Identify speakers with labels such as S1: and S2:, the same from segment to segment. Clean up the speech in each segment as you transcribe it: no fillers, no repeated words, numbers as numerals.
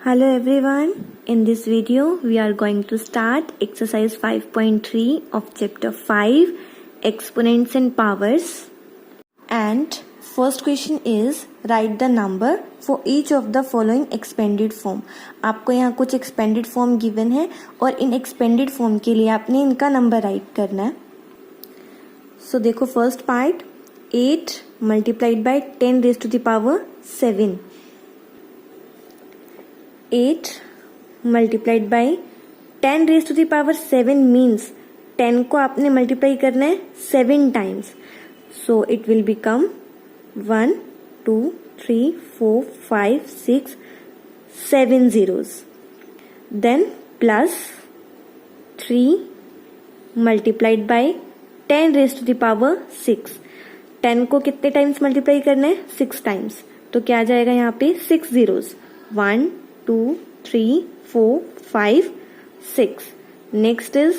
S1: Hello everyone, in this video we are going to start exercise 5.3 of chapter 5 exponents and powers, and first question is write the number for each of the following expanded form. आपको यहाँ कुछ expanded form given है और इन expanded form के लिए आपने इनका number right करना है. So देखो first part 8 multiplied by 10 raised to the power 7. 8 multiplied by 10 raised to the power 7 means 10 को आपने मल्टीप्लाई करना है 7 times. So it will become 1 2 3 4 5 6 7 zeros. Then plus 3 multiplied by 10 raised to the power 6. 10 को कितने times multiply करना है 6 times. तो क्या आ जाएगा यहाँ पे 6 zeros. 1 2 3 4 5 6. Next is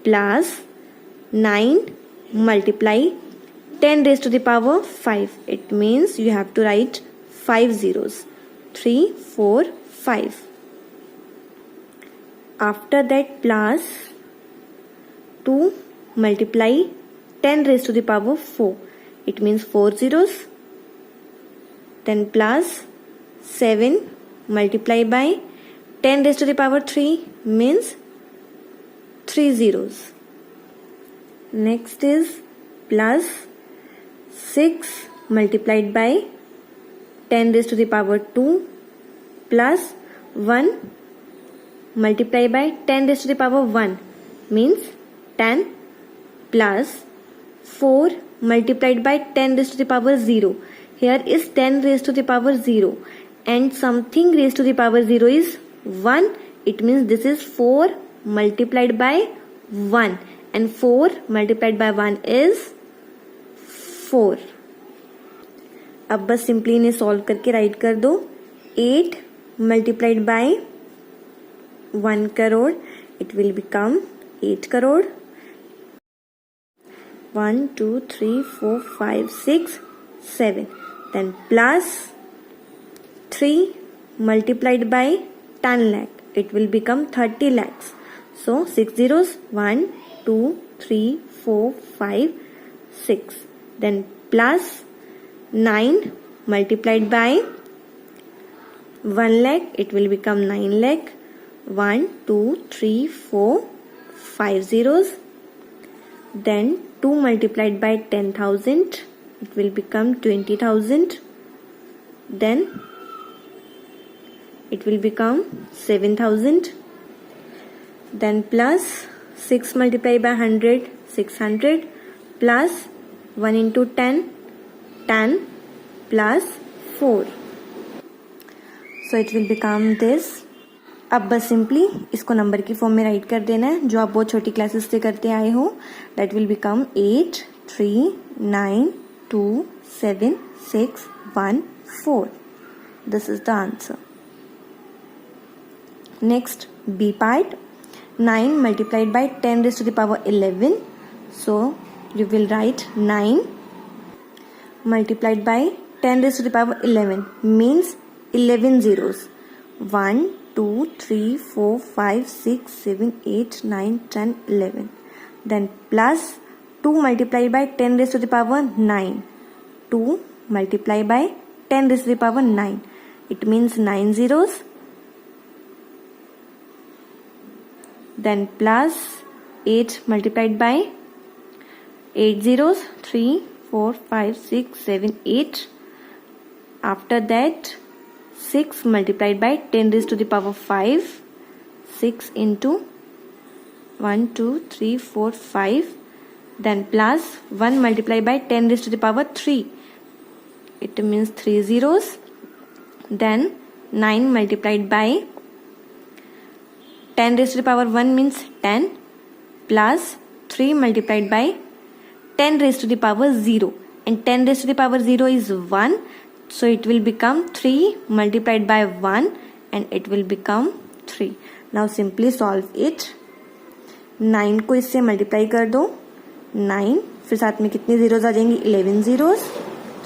S1: plus 9 multiply 10 raised to the power 5. It means you have to write 5 zeros. 3 4 5. After that plus 2 multiply 10 raised to the power 4. It means 4 zeros. Then plus 7 multiply by 10 raised to the power 3 means 3 zeros. Next is plus 6 multiplied by 10 raised to the power 2 plus 1 multiplied by 10 raised to the power 1 means 10 plus 4 multiplied by 10 raised to the power 0. Here is 10 raised to the power 0. And something raised to the power 0 is 1. It means this is 4 multiplied by 1. And 4 multiplied by 1 is 4. अब बस simply इन्हें solve करके right कर दो. 8 multiplied by 1 crore. It will become 8 crore. 1 2 3 4 5 6 7. Then plus 3 multiplied by 10 lakh. It will become 30 lakhs. So 6 zeros. 1 2 3 4 5 6. Then plus 9 multiplied by 1 lakh. It will become 9 lakh. 1 2 3 4 5 zeros. Then 2 multiplied by 10,000. It will become 20,000. Then it will become 7,000. Then plus 6 multiplied by 100 600 plus 1 into 10 10 plus 4. So it will become this. अब बस simply इसको number की form में right कर देना है जो आप बहुत छोटी क्लासेस से करते आए हो. That will become 8 3 9 2 7 6 1 4. This is the answer. Next B part 9 multiplied by 10 raised to the power 11. So you will write 9 multiplied by 10 raised to the power 11 means 11 zeros. 1 2 3 4 5 6 7 8 9 10 11. Then plus 2 multiplied by 10 raised to the power 9. 2 multiplied by 10 raised to the power 9. It means 9 zeros. Then plus 8 multiplied by 8 zeros. 3 4 5 6 7 8. After that 6 multiplied by 10 raised to the power 5. 6 into 1 2 3 4 5. Then plus 1 multiplied by 10 raised to the power 3. It means 3 zeros. Then 9 multiplied by 10 raised to the power 1 means 10 plus 3 multiplied by 10 raised to the power 0. And 10 raised to the power 0 is 1. So it will become 3 multiplied by 1 and it will become 3. Now simply solve it. 9 को इससे multiply कर दो. 9 फिर साथ में कितने zeros आ जाएंगे 11 zeros.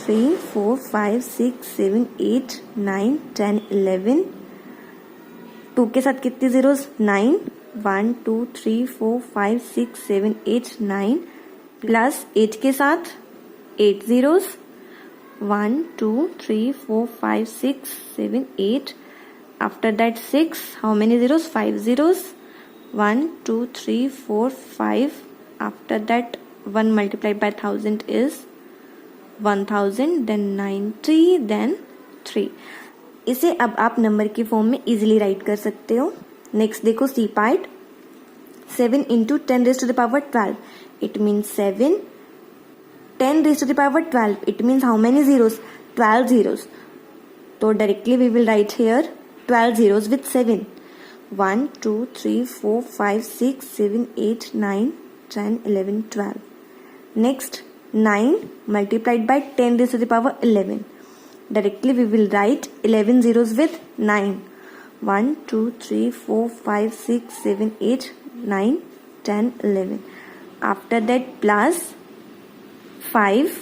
S1: 3 4 5 6 7 8 9 10 11. 2 के साथ कितनी जीरोस, 9, 1 2 3 4 5 6 7 8 9, प्लस 8 के साथ 8 zeros, 1 2 3 4 5 6 7 8, after that 6, how many zeros, 5 zeros, 1 2 3 4 5, after that 1 multiplied by 1000 is 1000, then 90, then 3. इसे अब आप नंबर की फॉर्म में इजीली राइट कर सकते हो. नेक्स्ट देखो C part. 7 into 10 raised to the power 12. It means 7. 10 raised to the power 12. It means how many zeros? 12 zeros. So directly we will write here 12 zeros with 7. 1 2 3 4 5 6 7 8 9 10 11 12. Next 9 multiplied by 10 raised to the power 11. Directly we will write 11 zeros with 9. 1 2 3 4 5 6 7 8 9 10 11. After that plus 5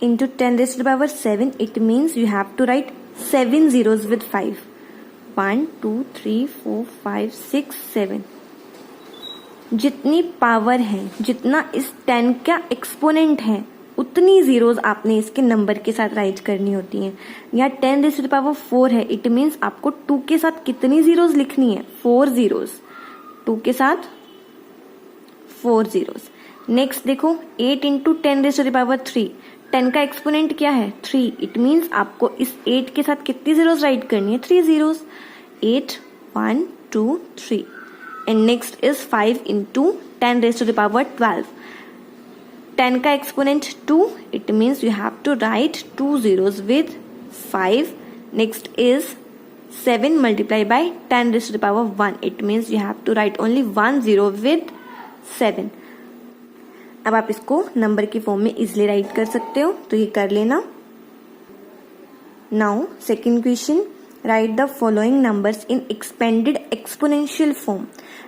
S1: into 10 raised to the power 7. It means you have to write 7 zeros with 5. 1 2 3 4 5 6 7. जितनी power है, जितना इस 10 का exponent है, उतनी zeros आपने इसके number के साथ राइट करनी होती हैं. यहाँ 10 रेज़ टू द पावर 4 है. इट मीन्स आपको 2 के साथ कितनी जीरोस लिखनी है, 4 जीरोस. 2 के साथ 4 जीरोस. नेक्स्ट देखो 8 into 10 raise to the power 3. 10 का एक्सपोनेंट क्या है, 3. इट मीन्स आपको इस 8 के साथ कितनी जीरोस राइट करनी है, 3 zeros. 8 1 2 3. And next is 5 into 10 raise to the power 12. 10 का exponent 2. It means you have to write 2 zeros with 5. Next is 7 multiply by 10 raise to the power 1. It means you have to write only 1 zero with 7. अब आप इसको number की form में easily right कर सकते हो, तो ये कर लेना. Now second question. Right the following numbers in expanded exponential form.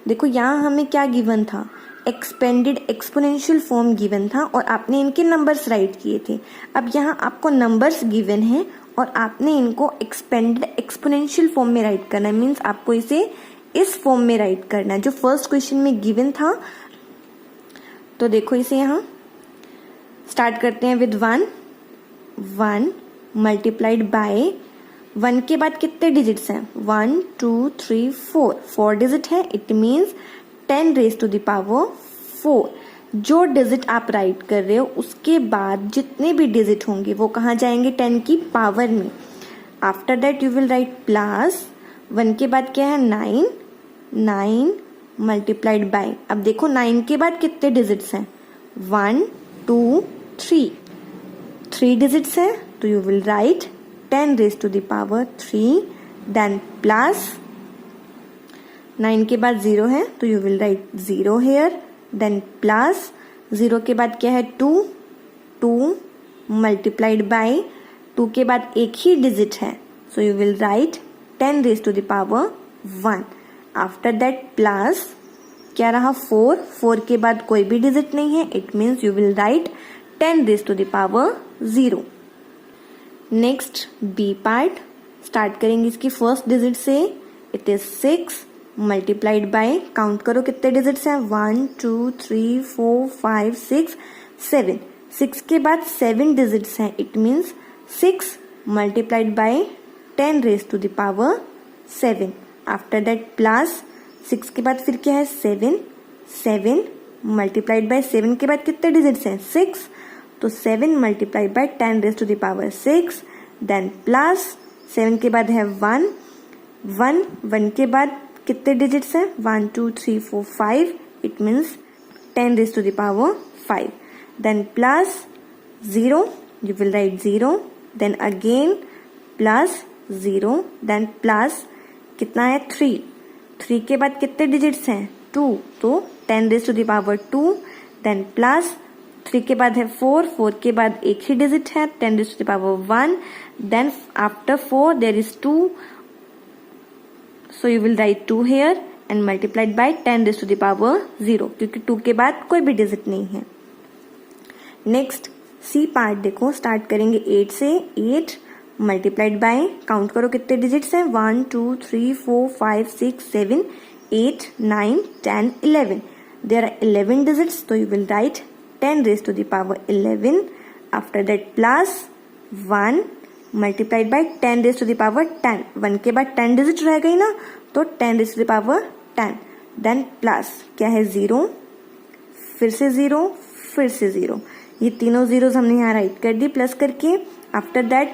S1: देखो यहाँ हमें क्या गिवन था, एक्सपेंडेड एक्सपोनेंशियल फॉर्म गिवन था और आपने इनके नंबर्स राइट किए थे. अब यहाँ आपको नंबर्स गिवन है और आपने इनको एक्सपेंडेड एक्सपोनेंशियल फॉर्म में राइट करना है. मीन्स आपको इसे इस फॉर्म में राइट करना है जो फर्स्ट क्वेश्चन में गिवन था. तो देखो इसे यहाँ स्टार्ट करते हैं विद 1. 1 मल्टीप्लाइड बाय 1 के बाद कितने डिजिट्स हैं, 1 2 3 4. 4 डिजिट है. It means 10 raise to the power 4. जो डिजिट आप राइट कर रहे हो उसके बाद जितने भी डिजिट होंगे वो कहाँ जाएंगे, 10 की पावर में. After that you will right plus 1 के बाद क्या है, 9. 9 मल्टीप्लाइड बाय, अब देखो 9 के बाद कितने डिजिट्स हैं, 1 2 3. 3 डिजिट्स है तो you will write 10 raise to the power 3. Then plus 9 के बाद 0 है तो you will write 0 here. Then plus 0 के बाद क्या है, 2. 2 मल्टीप्लाइड बाय 2 के बाद एक ही डिजिट है so you will write 10 raise to the power 1. After that plus क्या रहा, 4. 4 के बाद कोई भी डिजिट नहीं है. It means you will write 10 raise to the power 0. Next B part. Start करेंगे इसकी फर्स्ट डिजिट से. It is 6 multiplied by, count करो कितने डिजिट्स हैं, 1 2 3 4 5 6 7. 6 के बाद 7 डिजिट्स हैं. It means 6 multiplied by 10 raise to the power 7. After that plus 6 के बाद फिर क्या है, 7. 7 मल्टीप्लाइड बाय 7 के बाद कितने डिजिट्स हैं, 6. तो 7 multiplied by 10 raise to the power 6. Then plus 7 के बाद है 1. 1 के बाद कितने डिजिट्स हैं, 1 2 3 4 5. It means 10 raise to the power 5. Then plus 0, you will write 0. Then again plus 0. Then plus कितना है, 3. 3 के बाद कितने डिजिट्स हैं, 2. तो 10 raise to the power 2. Then plus 3 के बाद है 4. 4 के बाद एक ही डिजिट है, 10 raise to the power 1. Then after 4 there is 2. So you will write 2 here and multiplied by 10 raise to the power 0 क्योंकि 2 के बाद कोई भी डिजिट नहीं है. नेक्स्ट सी पार्ट देखो, स्टार्ट करेंगे 8 से. 8 मल्टीप्लाइड बाय, काउंट करो कितने डिजिट्स हैं, 1 2 3 4 5 6 7 8 9 10 11. There are 11 digits, so you will write 10 raised to the power 11. After that plus 1 multiplied by 10 raised to the power 10. 1 के बाद 10 डिजिट रह गई ना, तो 10 raised to the power 10. Then plus क्या है 0, फिर से 0, फिर से 0. ये तीनों जीरोस हमने यहाँ राइट कर दी प्लस करके. आफ्टर दैट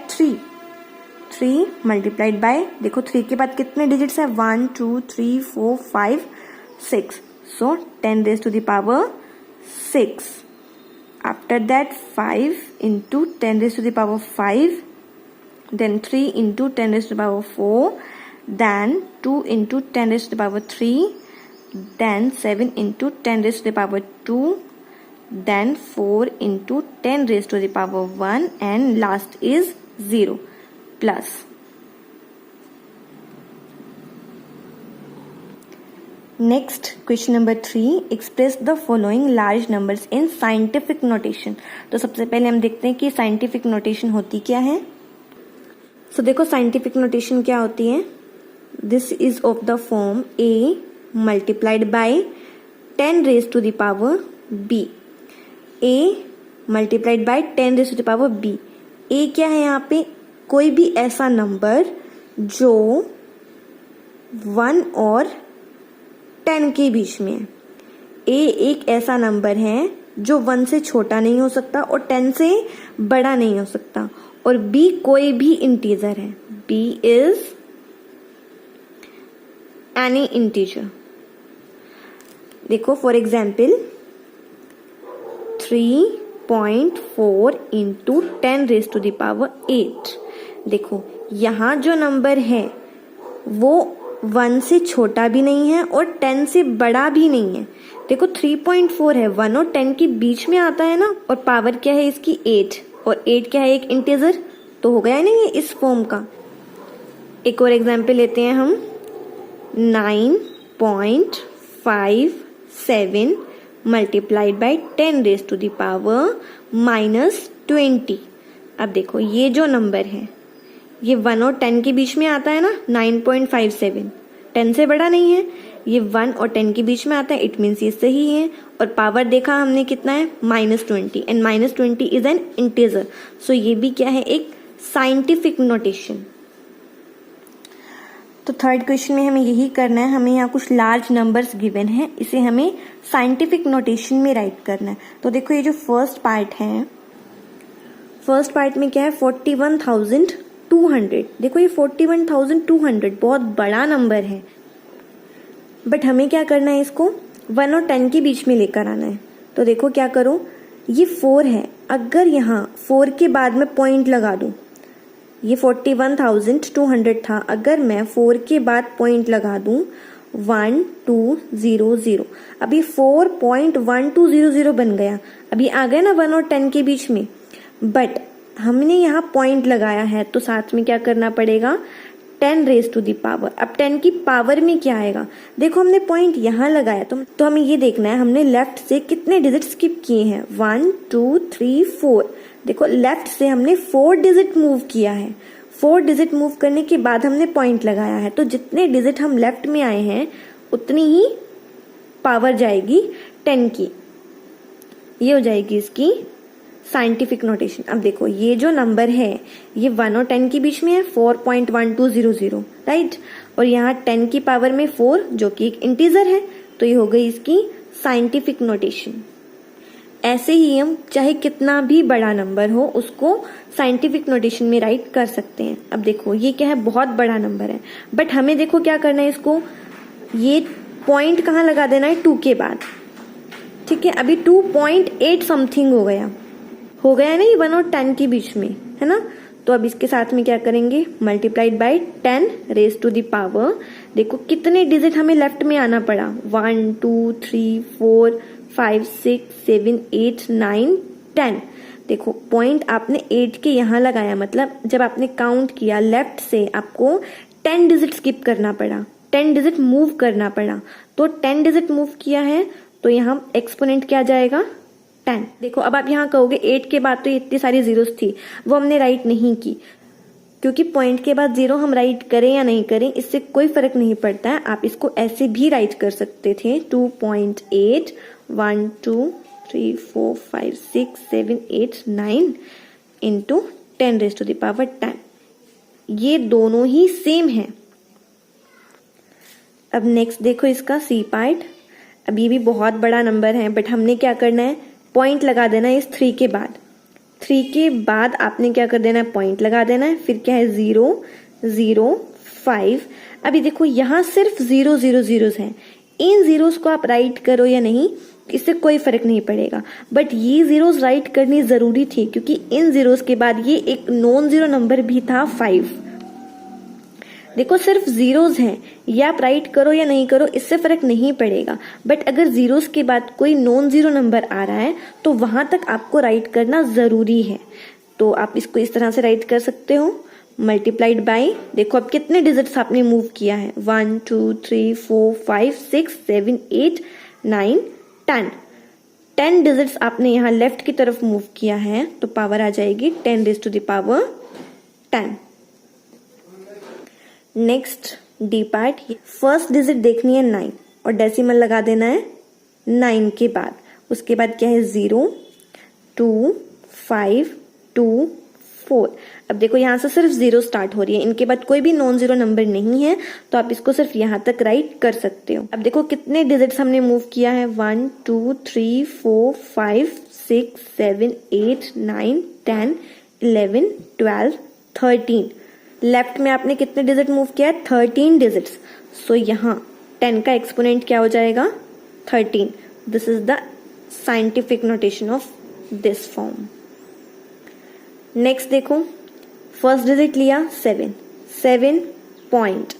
S1: 3 मल्टीप्लाइड बाय, देखो 3 के बाद कितने डिजिट्स है, 1 2 3 4 5 6. सो 10 raised to the power 6. After that 5 into 10 raised to the power 5, then 3 into 10 raised to the power 4, then 2 into 10 raised to the power 3, then 7 into 10 raised to the power 2, then 4 into 10 raised to the power 1, and last is 0 plus. Next, question number 3, express the following large numbers in scientific notation. तो सबसे पहले हम देखते हैं कि scientific notation होती क्या है. So देखो scientific notation क्या होती है. This is of the form a multiplied by 10 raised to the power b. a multiplied by 10 raised to the power b. a क्या है यहाँ पे, कोई भी ऐसा नंबर जो 1 और 10 के बीच में है. a एक ऐसा नंबर है जो 1 से छोटा नहीं हो सकता और 10 से बड़ा नहीं हो सकता. और b कोई भी इंटीजर है. b is any integer. देखो for example 3.4 into 10 raise to the power 8. देखो यहाँ जो नंबर है वो 1 से छोटा भी नहीं है और 10 से बड़ा भी नहीं है. देखो 3.4 है, 1 और 10 के बीच में आता है ना, और पावर क्या है इसकी 8, और 8 क्या है, एक इंटीजर. तो हो गया है ना ये इस फॉर्म का. एक और एग्जाम्पल लेते हैं हम. 9.57 multiplied by 10 raise to the power -20. अब देखो ये जो नंबर है ये 1 और 10 के बीच में आता है ना. 9.57 10 से बड़ा नहीं है, ये 1 और 10 के बीच में आता है. इट मीन्स ये सही है. और पावर देखा हमने कितना है, -20, एंड -20 इज एन इंटीजर. सो ये भी क्या है, एक साइंटिफिक नोटेशन. तो थर्ड क्वेश्चन में हमें यही करना है. हमें यहाँ कुछ लार्ज नंबर्स गिवन है, इसे हमें साइंटिफिक नोटेशन में राइट करना है. तो देखो ये जो फर्स्ट पार्ट है, फर्स्ट पार्ट में क्या है, 41,200. देखो ये 41,200 बहुत बड़ा नंबर है, बट हमें क्या करना है, इसको 1 और 10 के बीच में लेकर आना है. तो देखो क्या करो, ये 4 है, अगर यहाँ 4 के बाद में पॉइंट लगा दूं, ये 41,200 था, अगर मैं 4 के बाद पॉइंट लगा दूं 1200, अभी 4.1200 बन गया. अभी आ गया ना 1 और 10 के बीच में, बट हमने यहाँ पॉइंट लगाया है तो साथ में क्या करना पड़ेगा, 10 रेज टू दी पावर. अब 10 की पावर में क्या आएगा, देखो हमने पॉइंट यहाँ लगाया तो हमें ये देखना है हमने लेफ्ट से कितने डिजिट स्किप किए हैं. 1 2 3 4. देखो लेफ्ट से हमने 4 डिजिट मूव किया है. 4 डिजिट मूव करने के बाद हमने पॉइंट लगाया है, तो जितने डिजिट हम लेफ्ट में आए हैं उतनी ही पावर जाएगी 10 की. ये हो जाएगी इसकी साइंटिफिक नोटेशन. अब देखो ये जो नंबर है ये 1 और 10 के बीच में है, 4.1200, राइट. और यहाँ 10 की पावर में 4 जो कि एक इंटीजर है, तो ये हो गई इसकी साइंटिफिक नोटेशन. ऐसे ही हम चाहे कितना भी बड़ा नंबर हो उसको साइंटिफिक नोटेशन में राइट कर सकते हैं. अब देखो ये क्या है, बहुत बड़ा नंबर है, बट हमें देखो क्या करना है, इसको ये पॉइंट कहाँ लगा देना है, 2 के बाद. ठीक है, अभी 2.8 समथिंग हो गया ना ये 1 और 10 के बीच में, है ना. तो अब इसके साथ में क्या करेंगे, multiplied by 10 raise to the power. देखो कितने डिजिट हमें लेफ्ट में आना पड़ा, 1 2 3 4 5 6 7 8 9 10. देखो पॉइंट आपने 8 के यहाँ लगाया, मतलब जब आपने काउंट किया लेफ्ट से आपको 10 डिजिट स्किप करना पड़ा, 10 डिजिट मूव करना पड़ा. तो 10 डिजिट मूव किया है तो यहाँ एक्सपोनेंट क्या जाएगा, 10. देखो अब आप यहाँ कहोगे 8 के बाद तो इतनी सारी जीरोस थी, वो हमने राइट नहीं की क्योंकि पॉइंट के बाद 0 हम राइट करें या नहीं करें इससे कोई फर्क नहीं पड़ता है। आप इसको ऐसे भी राइट कर सकते थे 2.8 1 2 3 4 5 6 7 8 9 into 10 raise to the power 10। ये दोनों ही सेम है। अब नेक्स्ट देखो इसका सी पार्ट। अब ये भी बहुत बड़ा नंबर है बट हमने क्या करना है, पॉइंट लगा देना है इस 3 के बाद। 3 के बाद आपने क्या कर देना है, पॉइंट लगा देना है। फिर क्या है 0 0 5। अभी देखो यहाँ सिर्फ 0 0 0 हैं। इन जीरोस को आप राइट करो या नहीं इससे कोई फर्क नहीं पड़ेगा, बट ये जीरोस राइट करनी जरूरी थी क्योंकि इन जीरोस के बाद ये एक नॉन जीरो नंबर भी था 5। देखो सिर्फ जीरोस हैं, ये आप राइट करो या नहीं करो इससे फर्क नहीं पड़ेगा, बट अगर जीरोस के बाद कोई नॉन जीरो नंबर आ रहा है तो वहां तक आपको राइट करना जरूरी है। तो आप इसको इस तरह से राइट कर सकते हो, मल्टीप्लाइड बाय, देखो अब कितने डिजिट्स आपने मूव किया है, 1 2 3 4 5 6 7 8 9 10। 10 डिजिट्स आपने यहाँ लेफ्ट की तरफ मूव किया है तो पावर आ जाएगी 10 raise to the power 10। Next D part, first digit देखनी है 9 और डेसिमल लगा देना है 9 के बाद। उसके बाद क्या है 0 2 5 2 4। अब देखो यहां से सिर्फ 0 स्टार्ट हो रही है, इनके बाद कोई भी नॉन जीरो नंबर नहीं है तो आप इसको सिर्फ यहां तक राइट कर सकते हो। अब देखो कितने डिजिट्स हमने मूव किया है, 1 2 3 4 5 6 7 8 9 10 11 12 13। लेफ्ट में आपने कितने डिजिट मूव किया है, 13 डिजिट्स। सो यहाँ 10 का एक्सपोनेंट क्या हो जाएगा 13। This is the scientific notation of this form. Next देखो फर्स्ट डिजिट लिया 7 पॉइंट।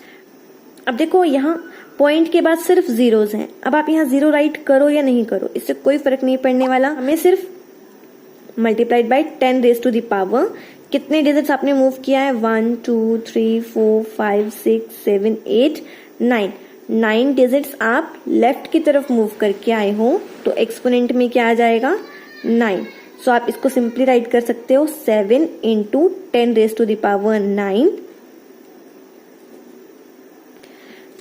S1: अब देखो यहाँ पॉइंट के बाद सिर्फ जीरोस हैं, अब आप यहाँ 0 राइट करो या नहीं करो इससे कोई फर्क नहीं पड़ने वाला, हमें सिर्फ multiplied by 10 raise to the power, कितने डिजिट्स आपने मूव किया है 1 2 3 4 5 6 7 8 9। 9 डिजिट्स आप लेफ्ट की तरफ मूव करके आए हो तो एक्सपोनेंट में क्या आ जाएगा 9। सो आप इसको सिंपली राइट कर सकते हो 7 into 10 raise to the power 9।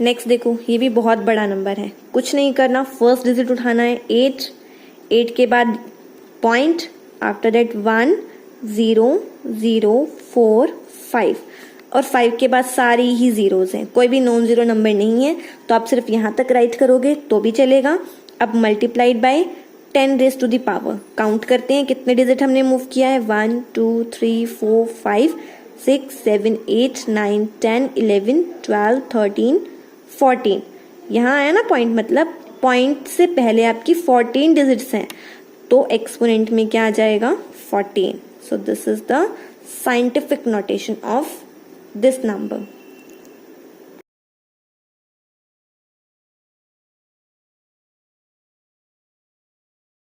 S1: Next देखो ये भी बहुत बड़ा नंबर है, कुछ नहीं करना, फर्स्ट डिजिट उठाना है 8 के बाद पॉइंट, आफ्टर दैट 1 0 0 4 5 और 5 के बाद सारी ही जीरोस हैं, कोई भी नॉन जीरो नंबर नहीं है तो आप सिर्फ यहां तक राइट करोगे तो भी चलेगा। अब multiplied by 10 raise to the power, count करते हैं कितने डिजिट हमने मूव किया है, 1 2 3 4 5 6 7 8 9 10 11 12 13 14। यहाँ आया ना पॉइंट, मतलब पॉइंट से पहले आपकी 14 डिजिट्स हैं तो एक्सपोनेंट में क्या आ जाएगा 14। So this is the scientific notation of this number.